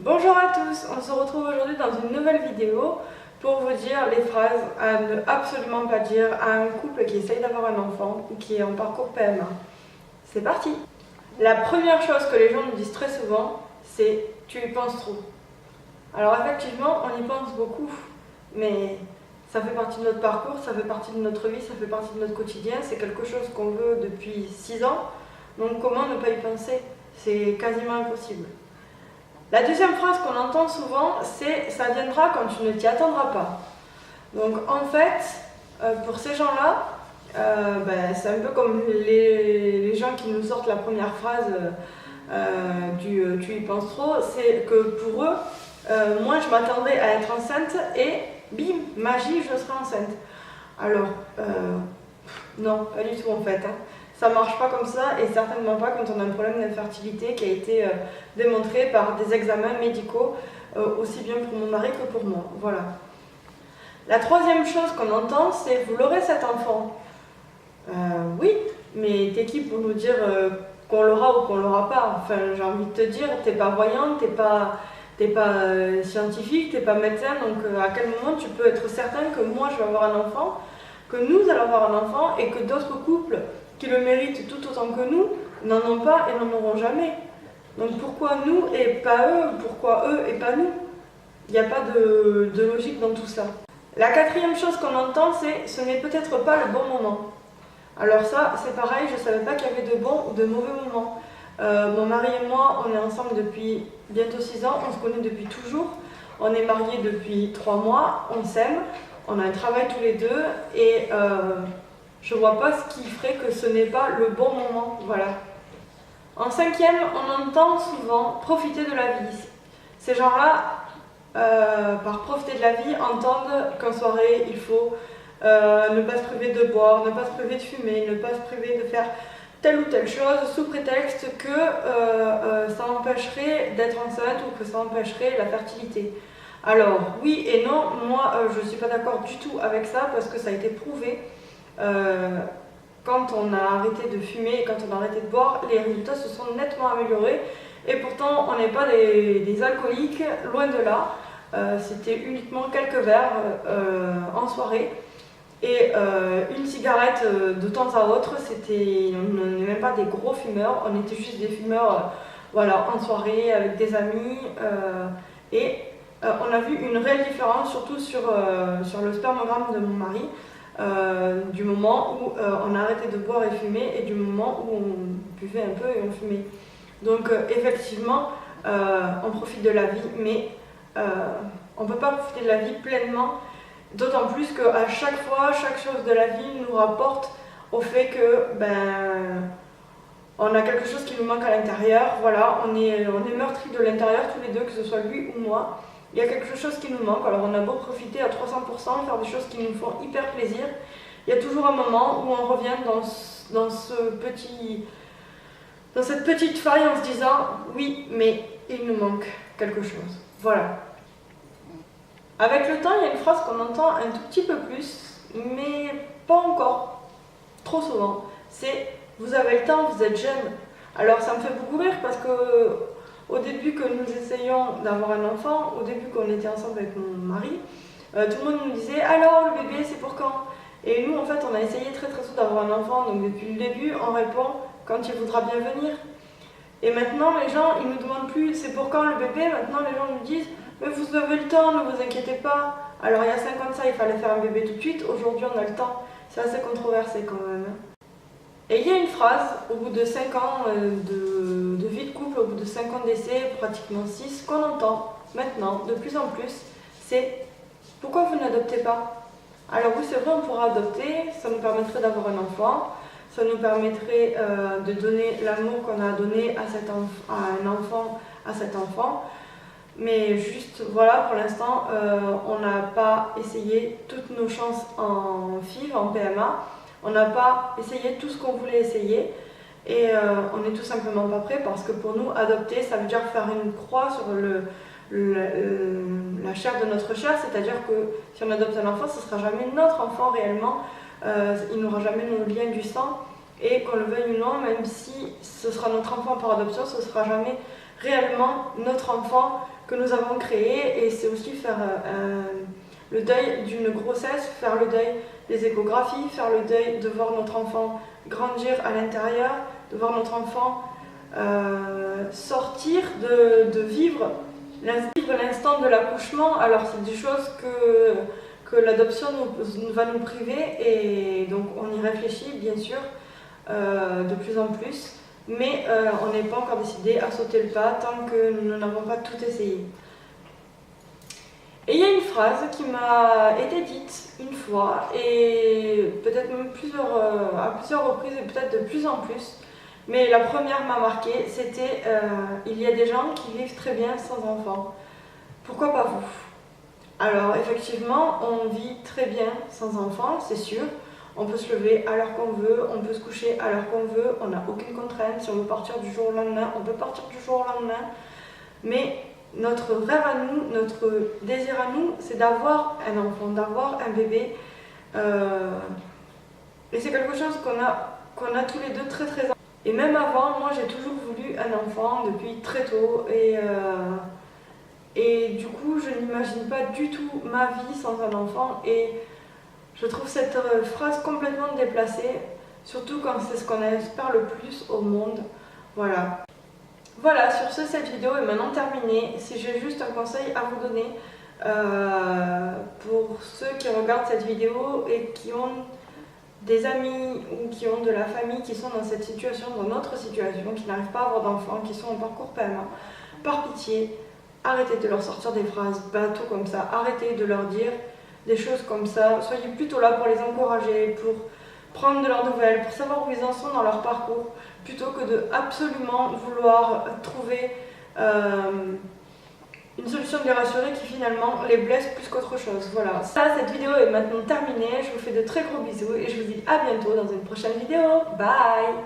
Bonjour à tous, on se retrouve aujourd'hui dans une nouvelle vidéo pour vous dire les phrases à ne absolument pas dire à un couple qui essaye d'avoir un enfant ou qui est en parcours PMA. C'est parti! La première chose que les gens nous disent très souvent, c'est « tu y penses trop ». Alors effectivement, on y pense beaucoup, mais ça fait partie de notre parcours, ça fait partie de notre vie, ça fait partie de notre quotidien, c'est quelque chose qu'on veut depuis 6 ans, donc comment ne pas y penser? C'est quasiment impossible. La deuxième phrase qu'on entend souvent, c'est « ça viendra quand tu ne t'y attendras pas ». Donc en fait, pour ces gens-là, c'est un peu comme les gens qui nous sortent la première phrase du « tu y penses trop », c'est que pour eux, moi je m'attendais à être enceinte et bim, magie, je serai enceinte. Alors, non, pas du tout en fait. Ça ne marche pas comme ça et certainement pas quand on a un problème d'infertilité qui a été démontré par des examens médicaux, aussi bien pour mon mari que pour moi. Voilà. La troisième chose qu'on entend, c'est « vous l'aurez cet enfant ». Oui, mais t'es qui pour nous dire qu'on l'aura ou qu'on l'aura pas? Enfin, j'ai envie de te dire, t'es pas voyante, t'es pas scientifique, t'es pas médecin, donc à quel moment tu peux être certain que moi je vais avoir un enfant, que nous allons avoir un enfant et que d'autres couples qui le méritent tout autant que nous n'en ont pas et n'en auront jamais. Donc pourquoi nous et pas eux? Pourquoi eux et pas nous? Il n'y a pas de logique dans tout ça. La quatrième chose qu'on entend, c'est « ce n'est peut-être pas le bon moment ». Alors ça, c'est pareil, je ne savais pas qu'il y avait de bons ou de mauvais moments. Mon mari et moi, on est ensemble depuis bientôt 6 ans, on se connaît depuis toujours. On est mariés depuis 3 mois, on s'aime, on a un travail tous les deux et je vois pas ce qui ferait que ce n'est pas le bon moment, voilà. En cinquième, on entend souvent profiter de la vie. Ces gens-là, par profiter de la vie, entendent qu'en soirée, il faut ne pas se priver de boire, ne pas se priver de fumer, ne pas se priver de faire telle ou telle chose sous prétexte que ça empêcherait d'être enceinte ou que ça empêcherait la fertilité. Alors, oui et non, moi je ne suis pas d'accord du tout avec ça parce que ça a été prouvé. Quand on a arrêté de fumer et quand on a arrêté de boire, les résultats se sont nettement améliorés. Et pourtant, on n'est pas des alcooliques, loin de là. C'était uniquement quelques verres en soirée. Et une cigarette de temps à autre, on n'est même pas des gros fumeurs, on était juste des fumeurs voilà, en soirée avec des amis. On a vu une réelle différence, surtout sur le spermogramme de mon mari. Du moment où on a arrêté de boire et fumer et du moment où on buvait un peu et on fumait. Donc effectivement, on profite de la vie, mais on ne peut pas profiter de la vie pleinement, d'autant plus qu'à chaque fois, chaque chose de la vie nous rapporte au fait que on a quelque chose qui nous manque à l'intérieur. Voilà, on est meurtris de l'intérieur tous les deux, que ce soit lui ou moi. Il y a quelque chose qui nous manque, alors on a beau profiter à 300%, faire des choses qui nous font hyper plaisir, il y a toujours un moment où on revient dans cette petite faille en se disant « oui, mais il nous manque quelque chose ». Voilà. Avec le temps, il y a une phrase qu'on entend un tout petit peu plus, mais pas encore, trop souvent, c'est « vous avez le temps, vous êtes jeune ». Alors ça me fait beaucoup rire parce que au début que nous essayions d'avoir un enfant, au début qu'on était ensemble avec mon mari, tout le monde nous disait « alors le bébé c'est pour quand ?» Et nous en fait on a essayé très tôt d'avoir un enfant, donc depuis le début on répond « quand il voudra bien venir ». Et maintenant les gens ils nous demandent plus « c'est pour quand le bébé ?» Maintenant les gens nous disent « mais vous avez le temps, ne vous inquiétez pas ». Alors il y a 5 ans de ça il fallait faire un bébé tout de suite, aujourd'hui on a le temps, c'est assez controversé quand même. Et il y a une phrase, au bout de 5 ans de vie de couple, au bout de 5 ans d'essai, pratiquement 6, qu'on entend maintenant de plus en plus, c'est « pourquoi vous n'adoptez pas ?» Alors oui, c'est vrai, on pourra adopter, ça nous permettrait d'avoir un enfant, ça nous permettrait de donner l'amour qu'on a donné à cet enfant, mais juste, voilà, pour l'instant, on n'a pas essayé toutes nos chances en FIV, en PMA, on n'a pas essayé tout ce qu'on voulait essayer et on n'est tout simplement pas prêt parce que pour nous, adopter, ça veut dire faire une croix sur la chair de notre chair, c'est-à-dire que si on adopte un enfant, ce ne sera jamais notre enfant réellement, il n'aura jamais nos liens du sang et qu'on le veuille ou non, même si ce sera notre enfant par adoption, ce ne sera jamais réellement notre enfant que nous avons créé, et c'est aussi faire le deuil d'une grossesse, faire le deuil des échographies, faire le deuil de voir notre enfant grandir à l'intérieur, de voir notre enfant sortir, de vivre l'instant de l'accouchement. Alors c'est des choses que l'adoption va nous priver, et donc on y réfléchit bien sûr de plus en plus, mais on n'est pas encore décidé à sauter le pas tant que nous n'avons pas tout essayé. Et il y a une phrase qui m'a été dite une fois, et peut-être même à plusieurs reprises, et peut-être de plus en plus, mais la première m'a marqué, c'était il y a des gens qui vivent très bien sans enfants. Pourquoi pas vous? Alors effectivement, on vit très bien sans enfants, c'est sûr. On peut se lever à l'heure qu'on veut, on peut se coucher à l'heure qu'on veut, on n'a aucune contrainte. Si on veut partir du jour au lendemain, on peut partir du jour au lendemain. Mais notre rêve à nous, notre désir à nous, c'est d'avoir un enfant, d'avoir un bébé. Et c'est quelque chose qu'on a tous les deux très très. Et même avant, moi j'ai toujours voulu un enfant depuis très tôt. Et du coup, je n'imagine pas du tout ma vie sans un enfant. Et je trouve cette phrase complètement déplacée, surtout quand c'est ce qu'on espère le plus au monde. Voilà. Voilà, sur ce, cette vidéo est maintenant terminée. Si j'ai juste un conseil à vous donner, pour ceux qui regardent cette vidéo et qui ont des amis ou qui ont de la famille qui sont dans cette situation, dans notre situation, qui n'arrivent pas à avoir d'enfants, qui sont en parcours PMA, par pitié, arrêtez de leur sortir des phrases bateau comme ça, arrêtez de leur dire des choses comme ça, soyez plutôt là pour les encourager, pour prendre de leurs nouvelles, pour savoir où ils en sont dans leur parcours, plutôt que de absolument vouloir trouver une solution de les rassurer qui finalement les blesse plus qu'autre chose. Voilà, cette vidéo est maintenant terminée, je vous fais de très gros bisous et je vous dis à bientôt dans une prochaine vidéo. Bye!